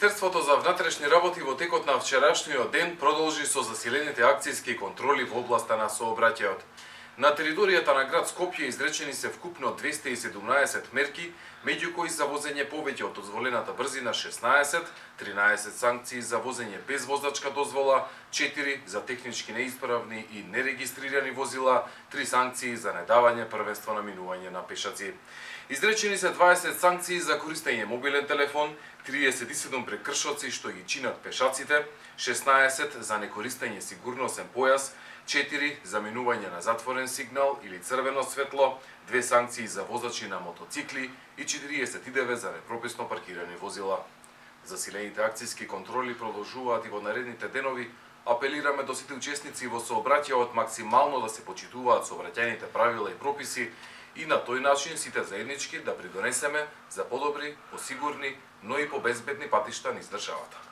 Министерството за внатрешни работи во текот на вчерашниот ден продолжи со засилените акцијски контроли во областа на сообраќајот. На територијата на град Скопје изречени се вкупно 217 мерки, меѓу кои за возење повеќе од дозволената брзина 16, 13 санкции за возење без возачка дозвола, 4 за технички неисправни и нерегистрирани возила, 3 санкции за недавање првенство на минување на пешаци. Изречени се 20 санкции за користење мобилен телефон, 37 прекршоци што ги чинат пешаците, 16 за некористење сигурносен појас, 4 за минување на затворен сигнал или црвено светло, 2 санкции за возачи на мотоцикли и 49 за непрописно паркирани возила. Засилените акцијски контроли продолжуваат и во наредните денови. Апелираме до сите учесници во сообраќајот максимално да се почитуваат сообраќајните правила и прописи и на тој начин сите заеднички да придонесеме за подобри, посигурни, но и побезбедни патишта низ државата.